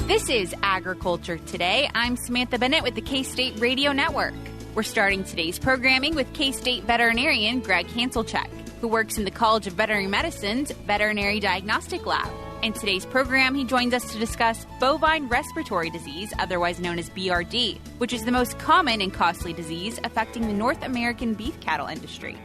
This is Agriculture Today. I'm Samantha Bennett with the K-State Radio Network. We're starting today's programming with K-State veterinarian Gregg Hanzlicek, who works in the College of Veterinary Medicine's Veterinary Diagnostic Lab. In today's program, he joins us to discuss Bovine Respiratory Disease, otherwise known as BRD, which is the most common and costly disease affecting the North American beef cattle industry.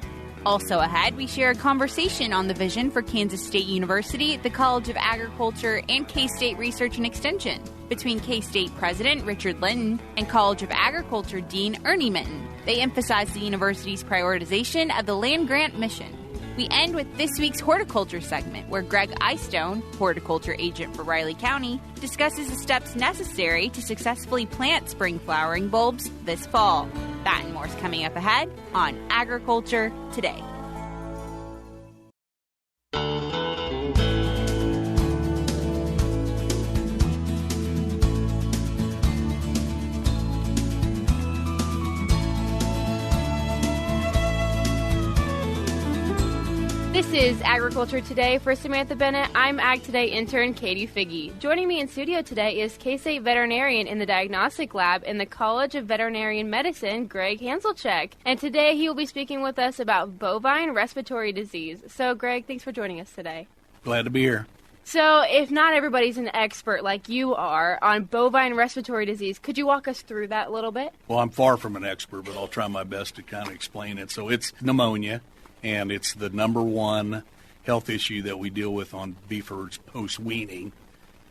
Also ahead, we share a conversation on the vision for Kansas State University, the College of Agriculture, and K-State Research and Extension between K-State President Richard Linton and College of Agriculture Dean Ernie Minton. They emphasize the university's prioritization of the land grant mission. We end with this week's horticulture segment, where Gregg Eyestone, horticulture agent for Riley County, discusses the steps necessary to successfully plant spring flowering bulbs this fall. That and more is coming up ahead on Agriculture Today. This is Agriculture Today. For Samantha Bennett, I'm Ag Today intern Katie Figge. Joining me in studio today is K-State veterinarian in the Diagnostic Lab in the College of Veterinary Medicine, Gregg Hanzlicek. And today he will be speaking with us about bovine respiratory disease. So, Gregg, thanks for joining us today. Glad to be here. So, if not everybody's an expert like you are on bovine respiratory disease, could you walk us through that a little bit? Well, I'm far from an expert, but I'll try my best to kind of explain it. So it's pneumonia. And it's the number one health issue that we deal with on beef herds post-weaning.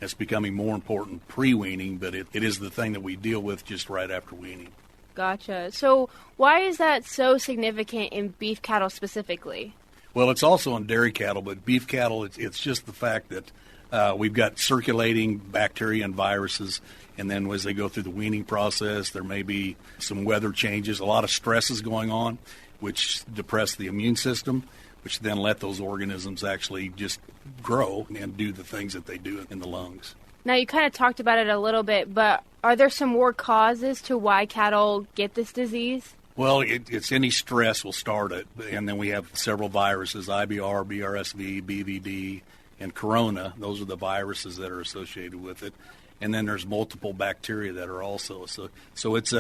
It's becoming more important pre-weaning, but it is the thing that we deal with just right after weaning. Gotcha. So why is that so significant in beef cattle specifically? Well, it's also in dairy cattle, but beef cattle, it's just the fact that we've got circulating bacteria and viruses, and then as they go through the weaning process, there may be some weather changes, a lot of stresses going on, which depress the immune system, which then let those organisms actually just grow and do the things that they do in the lungs. Now, you kind of talked about it a little bit, but are there some more causes to why cattle get this disease? Well, it's any stress will start it, and then we have several viruses, IBR, BRSV, BVD, and Corona. Those are the viruses that are associated with it. And then there's multiple bacteria that are also. So it's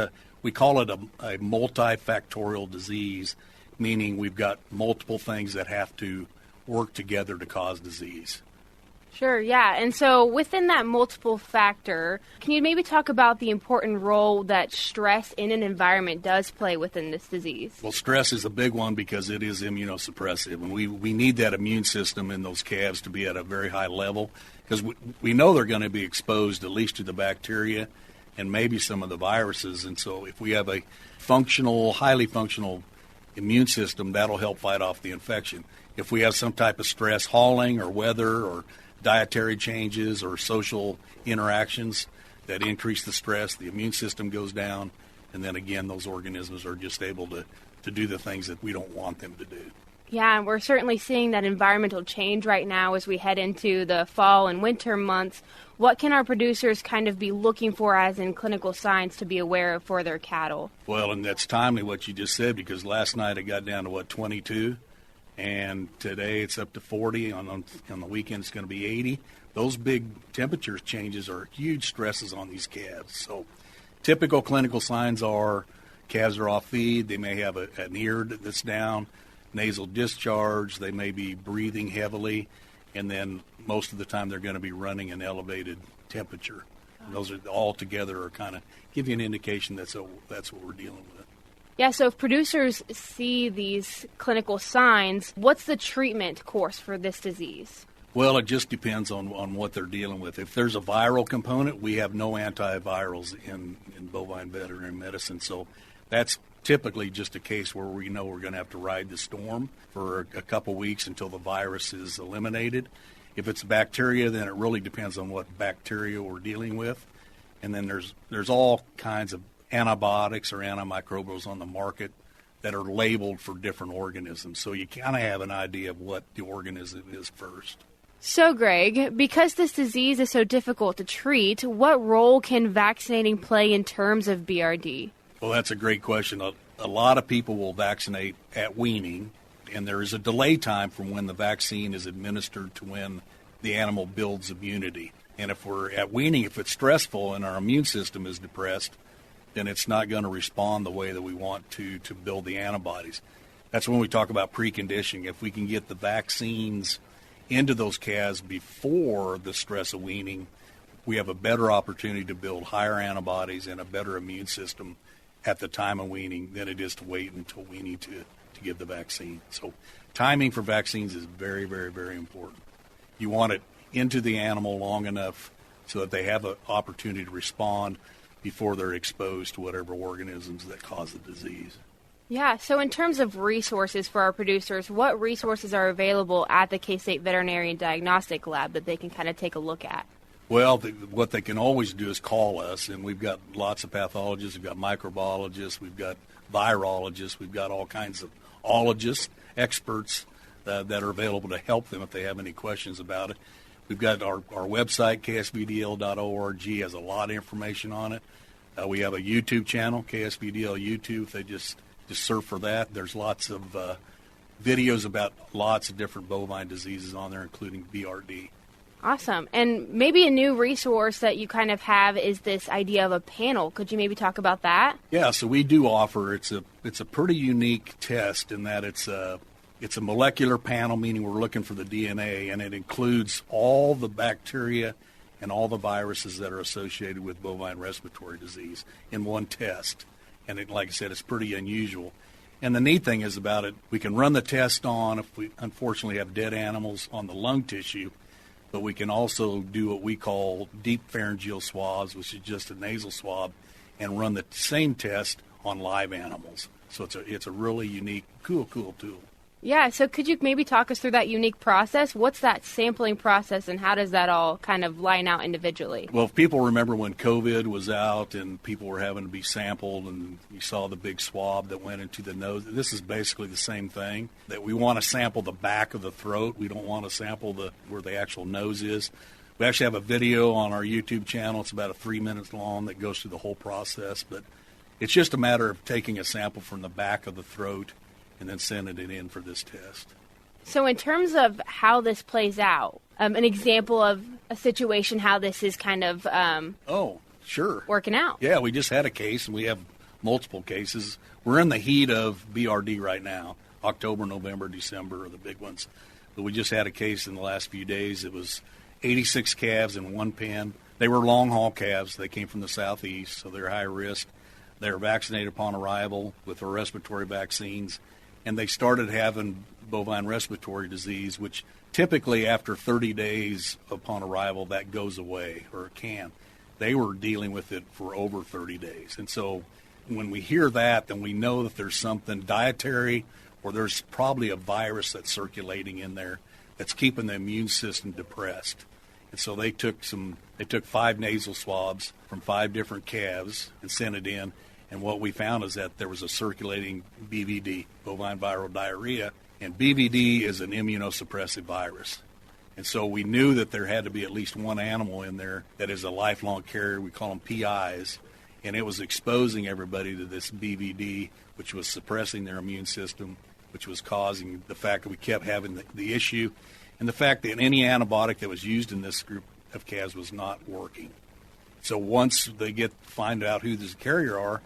we call it a multifactorial disease, meaning we've got multiple things that have to work together to cause disease. Sure, yeah. And so within that multiple factor, can you maybe talk about the important role that stress in an environment does play within this disease? Well, stress is a big one because it is immunosuppressive, and we need that immune system in those calves to be at a very high level because we know they're going to be exposed at least to the bacteria and maybe some of the viruses. And so if we have a highly functional immune system, that'll help fight off the infection. If we have some type of stress, hauling or weather or dietary changes or social interactions that increase the stress, the immune system goes down, and then again those organisms are just able to do the things that we don't want them to do. Yeah, and we're certainly seeing that environmental change right now as we head into the fall and winter months. What can our producers kind of be looking for as in clinical signs to be aware of for their cattle? Well, and that's timely what you just said, because last night it got down to 22, and today it's up to 40. On the weekend it's going to be 80. Those big temperature changes are huge stresses on these calves. So typical clinical signs are calves are off feed, they may have an ear that's down, nasal discharge, they may be breathing heavily, and then most of the time they're going to be running an elevated temperature. And those are all together are kind of give you an indication that's what we're dealing with. Yeah, so if producers see these clinical signs, what's the treatment course for this disease? Well, it just depends on what they're dealing with. If there's a viral component, we have no antivirals in bovine veterinary medicine, so that's typically just a case where we know we're going to have to ride the storm for a couple weeks until the virus is eliminated. If it's bacteria, then it really depends on what bacteria we're dealing with. And then there's all kinds of antibiotics or antimicrobials on the market that are labeled for different organisms. So you kind of have an idea of what the organism is first. So, Gregg, because this disease is so difficult to treat, what role can vaccinating play in terms of BRD? Well, that's a great question. A lot of people will vaccinate at weaning, and there is a delay time from when the vaccine is administered to when the animal builds immunity. And if we're at weaning, if it's stressful and our immune system is depressed, then it's not going to respond the way that we want to build the antibodies. That's when we talk about preconditioning. If we can get the vaccines into those calves before the stress of weaning, we have a better opportunity to build higher antibodies and a better immune system at the time of weaning than it is to wait until weaning to give the vaccine. So timing for vaccines is very, very, very important. You want it into the animal long enough so that they have an opportunity to respond before they're exposed to whatever organisms that cause the disease. Yeah, so in terms of resources for our producers, what resources are available at the K-State Veterinary Diagnostic Lab that they can kind of take a look at? Well, what they can always do is call us, and we've got lots of pathologists, we've got microbiologists, we've got virologists, we've got all kinds of ologists, experts that are available to help them if they have any questions about it. We've got our website, ksvdl.org, has a lot of information on it. We have a YouTube channel, KSVDL YouTube. If they just surf for that, there's lots of videos about lots of different bovine diseases on there, including BRD. Awesome. And maybe a new resource that you kind of have is this idea of a panel. Could you maybe talk about that? Yeah, so we do offer, it's a pretty unique test in that it's a molecular panel, meaning we're looking for the DNA, and it includes all the bacteria and all the viruses that are associated with bovine respiratory disease in one test. And like I said, it's pretty unusual. And the neat thing is about it, we can run the test on if we unfortunately have dead animals on the lung tissue, but we can also do what we call deep pharyngeal swabs, which is just a nasal swab, and run the same test on live animals. So it's a really unique, cool tool. Yeah, so could you maybe talk us through that unique process? What's that sampling process, and how does that all kind of line out individually? Well, if people remember when COVID was out and people were having to be sampled and you saw the big swab that went into the nose, this is basically the same thing, that we want to sample the back of the throat. We don't want to sample where the actual nose is. We actually have a video on our YouTube channel. It's about 3 minutes long that goes through the whole process, but it's just a matter of taking a sample from the back of the throat and then sending it in for this test. So in terms of how this plays out, an example of a situation how this is kind of sure, working out. Yeah, we just had a case, and we have multiple cases. We're in the heat of BRD right now. October, November, December are the big ones. But we just had a case in the last few days. It was 86 calves in one pen. They were long-haul calves. They came from the southeast, so they're high risk. They were vaccinated upon arrival with their respiratory vaccines, and they started having bovine respiratory disease, which typically after 30 days upon arrival, that goes away, or it can. They were dealing with it for over 30 days. And so when we hear that, then we know that there's something dietary, or there's probably a virus that's circulating in there that's keeping the immune system depressed. And so they took 5 nasal swabs from 5 different calves and sent it in. And what we found is that there was a circulating BVD, bovine viral diarrhea, and BVD is an immunosuppressive virus. And so we knew that there had to be at least one animal in there that is a lifelong carrier. We call them PIs. And it was exposing everybody to this BVD, which was suppressing their immune system, which was causing the fact that we kept having the issue, and the fact that any antibiotic that was used in this group of calves was not working. So once they find out who the carrier are,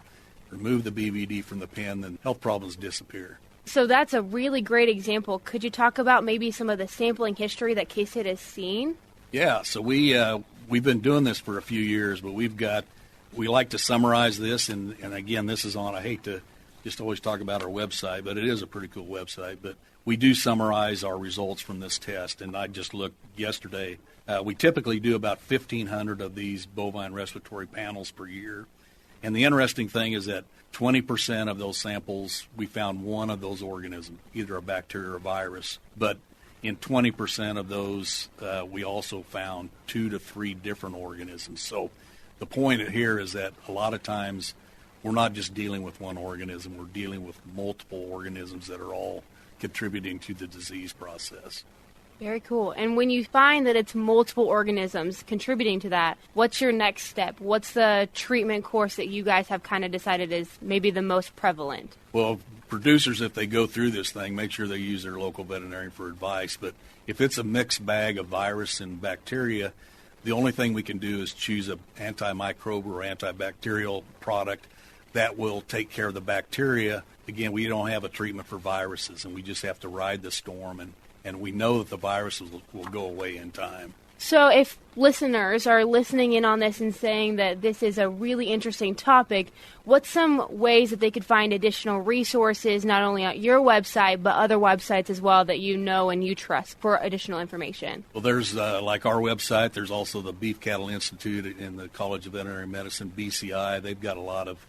remove the BVD from the pen, then health problems disappear. So that's a really great example. Could you talk about maybe some of the sampling history that K-State has seen? Yeah, so we've been doing this for a few years, but we like to summarize this, and again, this is on, I hate to just always talk about our website, but it is a pretty cool website, but we do summarize our results from this test, and I just looked yesterday. We typically do about 1,500 of these bovine respiratory panels per year. And the interesting thing is that 20% of those samples, we found one of those organisms, either a bacteria or a virus. But in 20% of those, we also found 2 to 3 different organisms. So the point here is that a lot of times we're not just dealing with one organism, we're dealing with multiple organisms that are all contributing to the disease process. Very cool. And when you find that it's multiple organisms contributing to that, what's your next step? What's the treatment course that you guys have kind of decided is maybe the most prevalent? Well, producers, if they go through this thing, make sure they use their local veterinarian for advice. But if it's a mixed bag of virus and bacteria, The only thing we can do is choose an antimicrobial or antibacterial product that will take care of the bacteria. Again, we don't have a treatment for viruses, and we just have to ride the storm, and we know that the viruses will go away in time. So if listeners are listening in on this and saying that this is a really interesting topic, what's some ways that they could find additional resources, not only on your website, but other websites as well that you know and you trust for additional information? Well, there's, like our website, there's also the Beef Cattle Institute in the College of Veterinary Medicine, BCI. They've got a lot of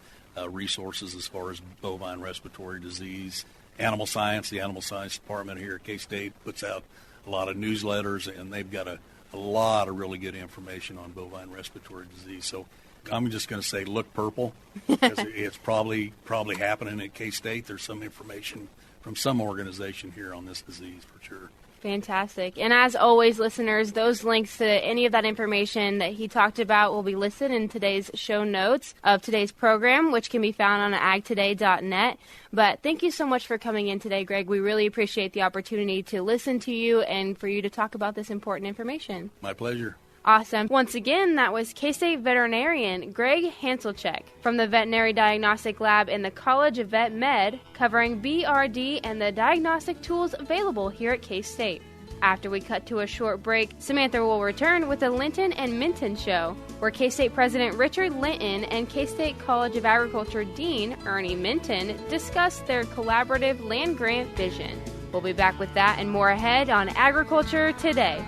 resources as far as bovine respiratory disease. Animal science, the animal science department here at K-State puts out a lot of newsletters, and they've got a lot of really good information on bovine respiratory disease. So I'm just going to say look purple, because it's probably happening at K-State. There's some information from some organization here on this disease for sure. Fantastic. And as always, listeners, those links to any of that information that he talked about will be listed in today's show notes of today's program, which can be found on agtoday.net. But thank you so much for coming in today, Gregg. We really appreciate the opportunity to listen to you and for you to talk about this important information. My pleasure. Awesome. Once again, that was K-State veterinarian Gregg Hanzlicek from the Veterinary Diagnostic Lab in the College of Vet Med, covering BRD and the diagnostic tools available here at K-State. After we cut to a short break, Samantha will return with the Linton and Minton Show, where K-State President Richard Linton and K-State College of Agriculture Dean Ernie Minton discuss their collaborative land grant vision. We'll be back with that and more ahead on Agriculture Today.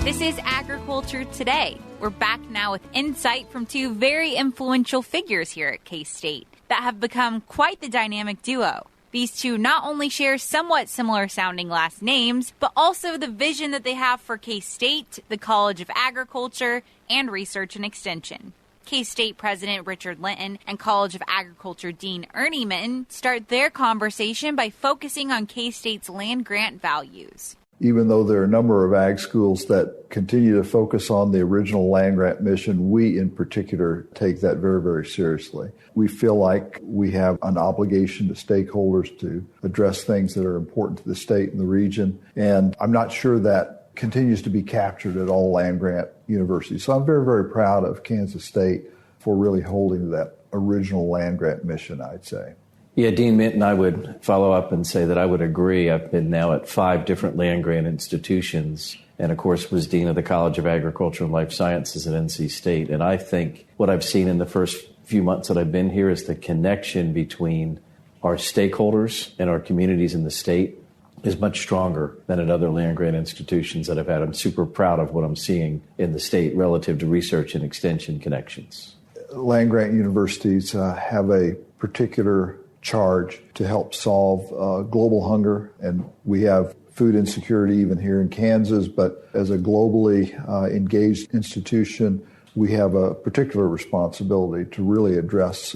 This is Agriculture Today. We're back now with insight from two very influential figures here at K-State that have become quite the dynamic duo. These two not only share somewhat similar sounding last names, but also the vision that they have for K-State, the College of Agriculture, and Research and Extension. K-State President Richard Linton and College of Agriculture Dean Ernie Minton start their conversation by focusing on K-State's land grant values. Even though there are a number of ag schools that continue to focus on the original land grant mission, we in particular take that very, very seriously. We feel like we have an obligation to stakeholders to address things that are important to the state and the region. And I'm not sure that continues to be captured at all land grant universities. So I'm very, very proud of Kansas State for really holding that original land grant mission, I'd say. Yeah, Dean Minton, I would follow up and say that I would agree. I've been now at 5 different land grant institutions and, of course, was Dean of the College of Agriculture and Life Sciences at NC State. And I think what I've seen in the first few months that I've been here is the connection between our stakeholders and our communities in the state is much stronger than at other land grant institutions that I've had. I'm super proud of what I'm seeing in the state relative to research and extension connections. Land grant universities have a particular charge to help solve global hunger, and we have food insecurity even here in Kansas, but as a globally engaged institution, we have a particular responsibility to really address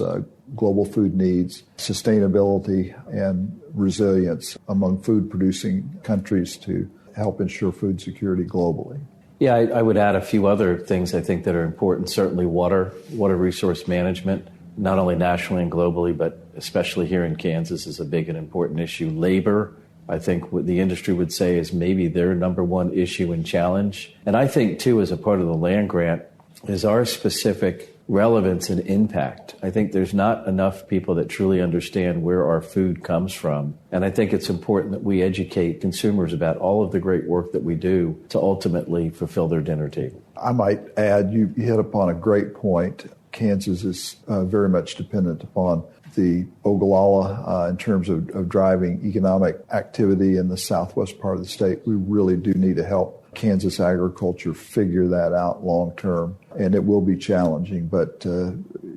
global food needs, sustainability, and resilience among food-producing countries to help ensure food security globally. Yeah, I would add a few other things I think that are important. Certainly water resource management, not only nationally and globally, but especially here in Kansas is a big and important issue. Labor, I think what the industry would say is maybe their number one issue and challenge. And I think, too, as a part of the land grant, is our specific relevance and impact. I think there's not enough people that truly understand where our food comes from. And I think it's important that we educate consumers about all of the great work that we do to ultimately fulfill their dinner table. I might add, you hit upon a great point. Kansas is very much dependent upon the Ogallala in terms of driving economic activity in the southwest part of the state. We really do need to help Kansas agriculture figure that out long term, and it will be challenging. But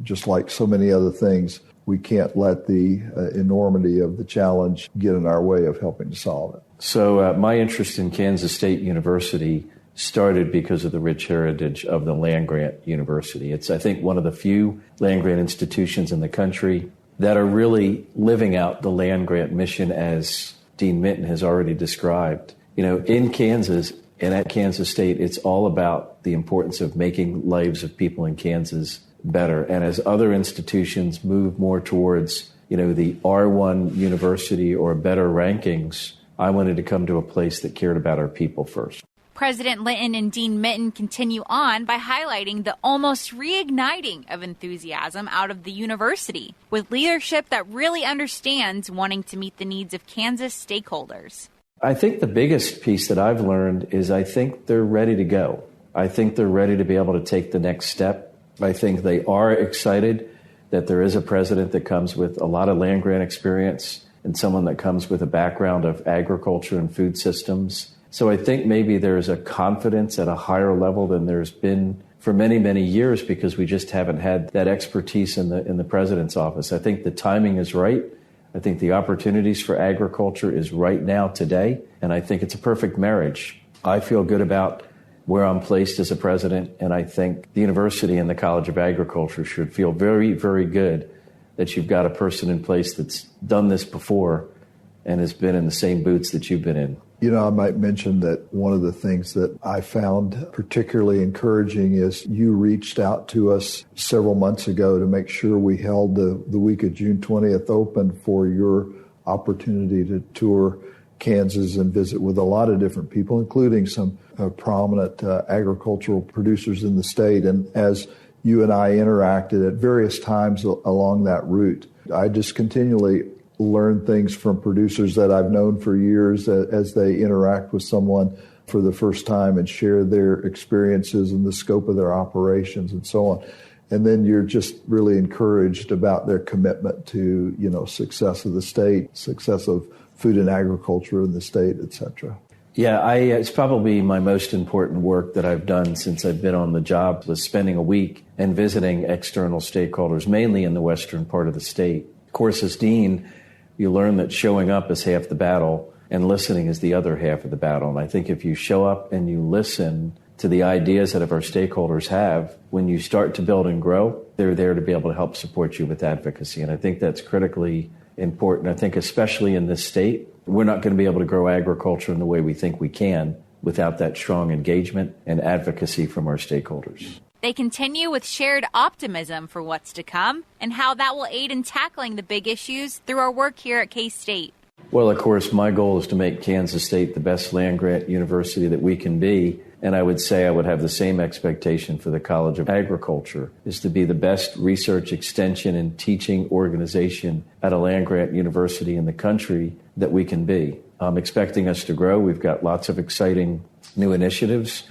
just like so many other things, we can't let the enormity of the challenge get in our way of helping to solve it. So my interest in Kansas State University started because of the rich heritage of the land grant university. It's, I think, one of the few land grant institutions in the country that are really living out the land-grant mission as Dean Minton has already described. In Kansas and at Kansas State, it's all about the importance of making lives of people in Kansas better. And as other institutions move more towards, the R1 university or better rankings, I wanted to come to a place that cared about our people first. President Linton and Dean Minton continue on by highlighting the almost reigniting of enthusiasm out of the university, with leadership that really understands wanting to meet the needs of Kansas stakeholders. I think the biggest piece that I've learned is I think they're ready to go. I think they're ready to be able to take the next step. I think they are excited that there is a president that comes with a lot of land-grant experience and someone that comes with a background of agriculture and food systems. So I think maybe there's a confidence at a higher level than there's been for many, many years because we just haven't had that expertise in the president's office. I think the timing is right. I think the opportunities for agriculture is right now today, and I think it's a perfect marriage. I feel good about where I'm placed as a president, and I think the university and the College of Agriculture should feel very, very good that you've got a person in place that's done this before and has been in the same boots that you've been in. I might mention that one of the things that I found particularly encouraging is you reached out to us several months ago to make sure we held the week of June 20th open for your opportunity to tour Kansas and visit with a lot of different people, including some prominent agricultural producers in the state. And as you and I interacted at various times along that route, I just continually learn things from producers that I've known for years as they interact with someone for the first time and share their experiences and the scope of their operations and so on. And then you're just really encouraged about their commitment to, success of the state, success of food and agriculture in the state, et cetera. Yeah, it's probably my most important work that I've done since I've been on the job was spending a week and visiting external stakeholders, mainly in the western part of the state. Of course, as dean, you learn that showing up is half the battle and listening is the other half of the battle. And I think if you show up and you listen to the ideas that our stakeholders have, when you start to build and grow, they're there to be able to help support you with advocacy. And I think that's critically important. I think especially in this state, we're not going to be able to grow agriculture in the way we think we can without that strong engagement and advocacy from our stakeholders. They continue with shared optimism for what's to come and how that will aid in tackling the big issues through our work here at K-State. Well, of course, my goal is to make Kansas State the best land-grant university that we can be. And I would say I would have the same expectation for the College of Agriculture, is to be the best research extension and teaching organization at a land-grant university in the country that we can be. I'm expecting us to grow. We've got lots of exciting new initiatives.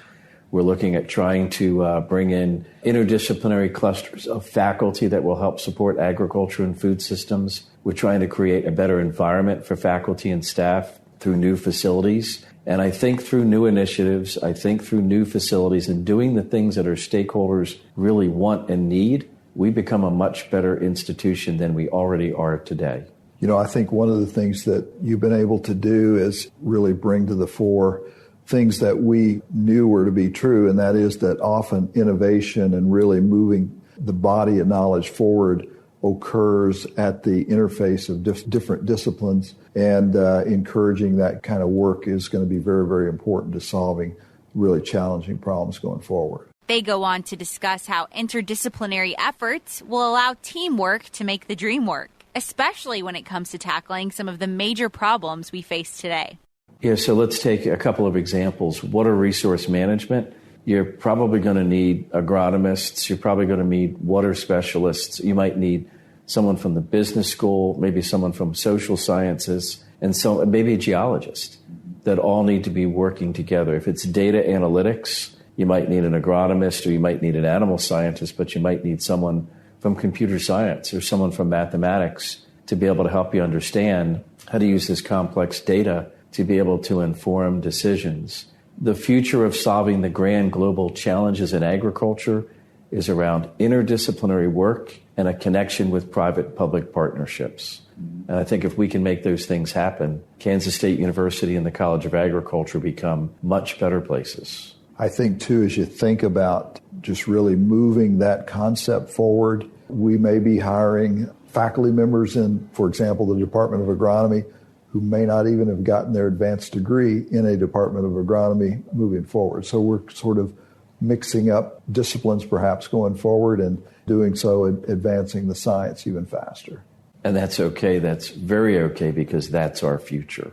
We're looking at trying to bring in interdisciplinary clusters of faculty that will help support agriculture and food systems. We're trying to create a better environment for faculty and staff through new facilities. And I think through new initiatives, I think through new facilities and doing the things that our stakeholders really want and need, we become a much better institution than we already are today. I think one of the things that you've been able to do is really bring to the fore things that we knew were to be true, and that is that often innovation and really moving the body of knowledge forward occurs at the interface of different disciplines, and encouraging that kind of work is going to be very, very important to solving really challenging problems going forward. They go on to discuss how interdisciplinary efforts will allow teamwork to make the dream work, especially when it comes to tackling some of the major problems we face today. Yeah, so let's take a couple of examples. Water resource management. You're probably going to need agronomists. You're probably going to need water specialists. You might need someone from the business school, maybe someone from social sciences, and so maybe a geologist that all need to be working together. If it's data analytics, you might need an agronomist or you might need an animal scientist, but you might need someone from computer science or someone from mathematics to be able to help you understand how to use this complex data to be able to inform decisions. The future of solving the grand global challenges in agriculture is around interdisciplinary work and a connection with private-public partnerships. And I think if we can make those things happen, Kansas State University and the College of Agriculture become much better places. I think, too, as you think about just really moving that concept forward, we may be hiring faculty members in, for example, the Department of Agronomy, who may not even have gotten their advanced degree in a Department of Agronomy moving forward. So we're sort of mixing up disciplines perhaps going forward and doing so advancing the science even faster. And that's okay. That's very okay because that's our future.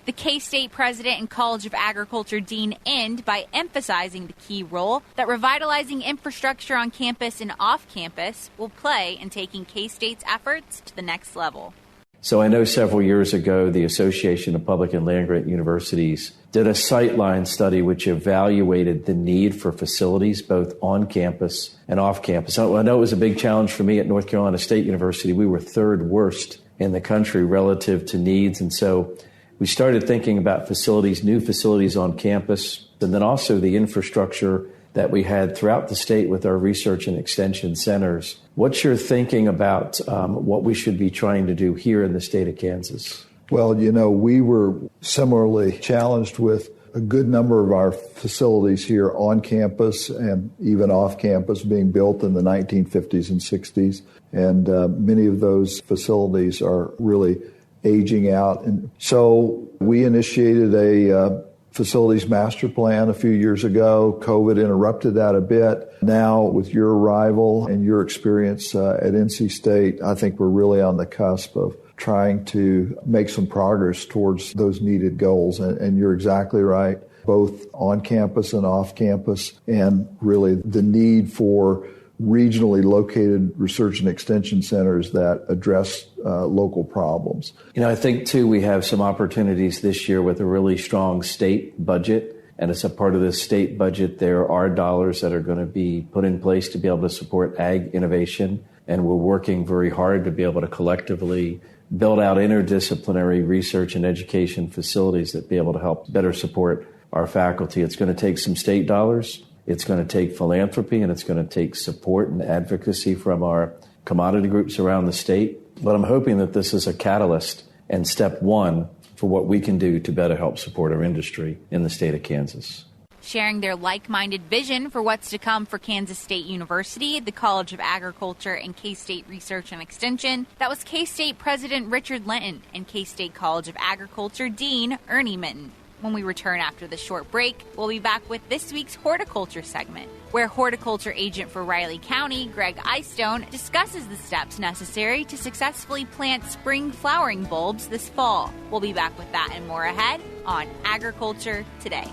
The K-State president and College of Agriculture dean end by emphasizing the key role that revitalizing infrastructure on campus and off campus will play in taking K-State's efforts to the next level. So I know several years ago, the Association of Public and Land-Grant Universities did a sightline study which evaluated the need for facilities both on campus and off campus. I know it was a big challenge for me at North Carolina State University. We were third worst in the country relative to needs. And so we started thinking about facilities, new facilities on campus, and then also the infrastructure that we had throughout the state with our research and extension centers. What's your thinking about what we should be trying to do here in the state of Kansas? Well, you know, we were similarly challenged with a good number of our facilities here on campus and even off campus being built in the 1950s and 60s. And many of those facilities are really aging out. And so we initiated a facilities master plan a few years ago. COVID interrupted that a bit. Now, with your arrival and your experience at NC State, I think we're really on the cusp of trying to make some progress towards those needed goals. And you're exactly right, both on campus and off campus, and really the need for regionally located research and extension centers that address local problems. You know, I think, too, we have some opportunities this year with a really strong state budget. And as a part of the state budget, there are dollars that are going to be put in place to be able to support ag innovation. And we're working very hard to be able to collectively build out interdisciplinary research and education facilities that be able to help better support our faculty. It's going to take some state dollars. It's going to take philanthropy, and it's going to take support and advocacy from our commodity groups around the state. But I'm hoping that this is a catalyst and step one for what we can do to better help support our industry in the state of Kansas. Sharing their like-minded vision for what's to come for Kansas State University, the College of Agriculture, and K-State Research and Extension, that was K-State President Richard Linton and K-State College of Agriculture Dean Ernie Minton. When we return after the short break, we'll be back with this week's horticulture segment, where horticulture agent for Riley County, Gregg Eyestone, discusses the steps necessary to successfully plant spring flowering bulbs this fall. We'll be back with that and more ahead on Agriculture Today.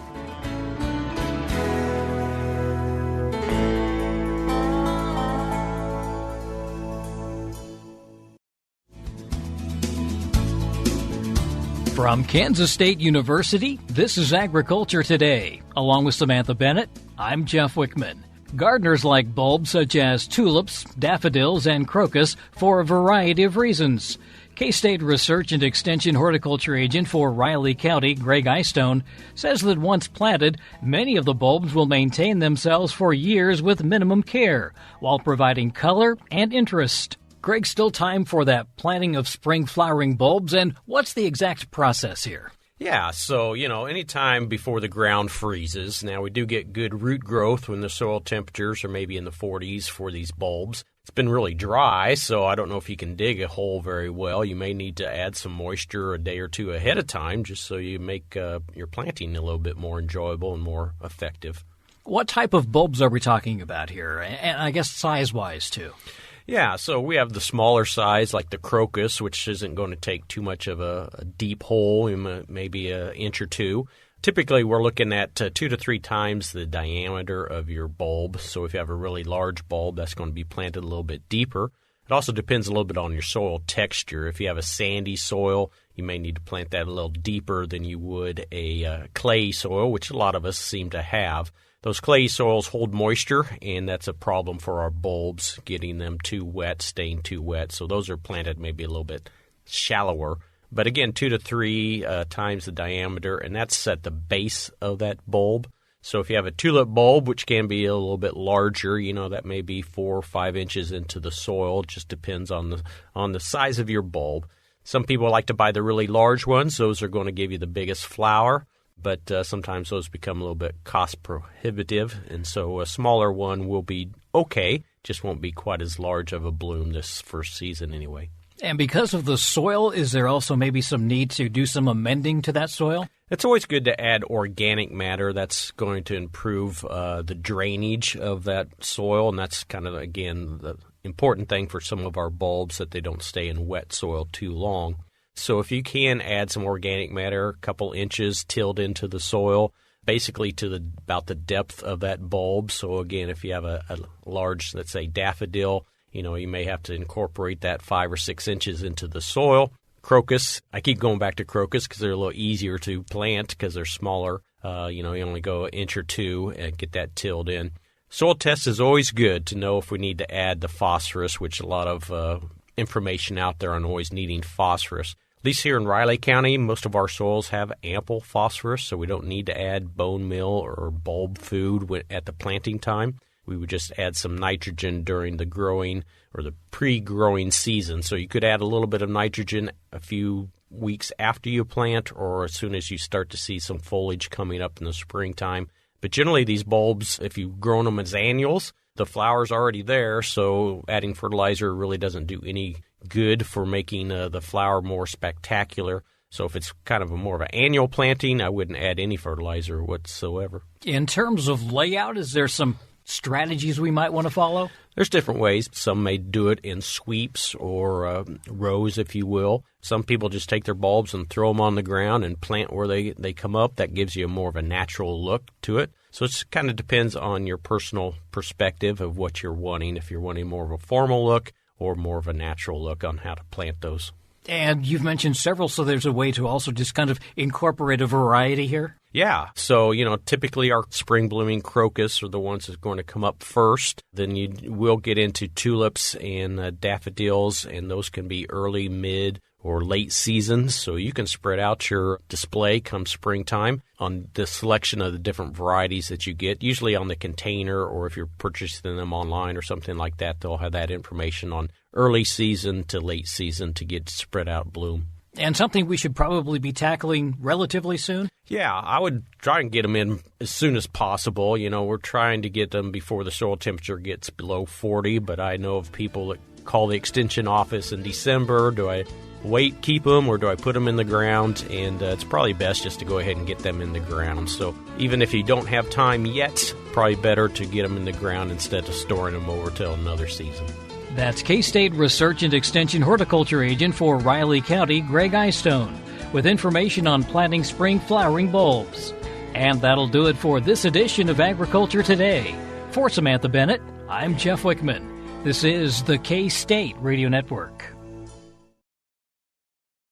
From Kansas State University, this is Agriculture Today. Along with Samantha Bennett, I'm Jeff Wickman. Gardeners like bulbs such as tulips, daffodils, and crocus for a variety of reasons. K-State Research and Extension horticulture agent for Riley County, Gregg Eyestone, says that once planted, many of the bulbs will maintain themselves for years with minimum care, while providing color and interest. Greg, still time for that planting of spring flowering bulbs, and what's the exact process here? Yeah, so, anytime before the ground freezes, now we do get good root growth when the soil temperatures are maybe in the 40s for these bulbs. It's been really dry, so I don't know if you can dig a hole very well. You may need to add some moisture a day or two ahead of time just so you make your planting a little bit more enjoyable and more effective. What type of bulbs are we talking about here, and I guess size-wise, too? Yeah, so we have the smaller size like the crocus, which isn't going to take too much of a deep hole, maybe an inch or two. Typically, we're looking at 2 to 3 times the diameter of your bulb. So if you have a really large bulb, that's going to be planted a little bit deeper. It also depends a little bit on your soil texture. If you have a sandy soil, you may need to plant that a little deeper than you would a clay soil, which a lot of us seem to have. Those clay soils hold moisture, and that's a problem for our bulbs, getting them too wet, staying too wet. So those are planted maybe a little bit shallower. But again, 2 to 3 times the diameter, and that's at the base of that bulb. So if you have a tulip bulb, which can be a little bit larger, that may be 4 or 5 inches into the soil. It just depends on the size of your bulb. Some people like to buy the really large ones. Those are going to give you the biggest flower. But sometimes those become a little bit cost prohibitive, and so a smaller one will be okay, just won't be quite as large of a bloom this first season anyway. And because of the soil, is there also maybe some need to do some amending to that soil? It's always good to add organic matter. That's going to improve the drainage of that soil, and that's kind of, again, the important thing for some of our bulbs, that they don't stay in wet soil too long. So if you can add some organic matter, a couple inches tilled into the soil, basically to about the depth of that bulb. So again, if you have a large, let's say, daffodil, you may have to incorporate that 5 or 6 inches into the soil. Crocus, I keep going back to crocus because they're a little easier to plant because they're smaller. You only go an inch or two and get that tilled in. Soil test is always good to know if we need to add the phosphorus, which a lot of information out there on always needing phosphorus. At least here in Riley County, most of our soils have ample phosphorus, so we don't need to add bone meal or bulb food at the planting time. We would just add some nitrogen during the growing or the pre-growing season. So you could add a little bit of nitrogen a few weeks after you plant or as soon as you start to see some foliage coming up in the springtime. But generally these bulbs, if you've grown them as annuals, the flower's already there, so adding fertilizer really doesn't do any good for making the flower more spectacular. So if it's kind of more of an annual planting, I wouldn't add any fertilizer whatsoever. In terms of layout, is there some strategies we might want to follow? There's different ways. Some may do it in sweeps or rows, if you will. Some people just take their bulbs and throw them on the ground and plant where they come up. That gives you more of a natural look to it. So it kind of depends on your personal perspective of what you're wanting, if you're wanting more of a formal look or more of a natural look on how to plant those. And you've mentioned several, so there's a way to also just kind of incorporate a variety here? Yeah. So, typically our spring blooming crocus are the ones that's going to come up first. Then you will get into tulips and daffodils, and those can be early, mid, or late seasons. So you can spread out your display come springtime on the selection of the different varieties that you get, usually on the container, or if you're purchasing them online or something like that, they'll have that information on early season to late season to get spread out bloom. And something we should probably be tackling relatively soon? Yeah, I would try and get them in as soon as possible. We're trying to get them before the soil temperature gets below 40, but I know of people that call the extension office in December. Do I wait, keep them, or do I put them in the ground? And it's probably best just to go ahead and get them in the ground. So even if you don't have time yet, probably better to get them in the ground instead of storing them over till another season. That's K-State Research and Extension Horticulture Agent for Riley County, Gregg Eyestone, with information on planting spring flowering bulbs. And that'll do it for this edition of Agriculture Today. For Samantha Bennett, I'm Jeff Wickman. This is the K-State Radio Network.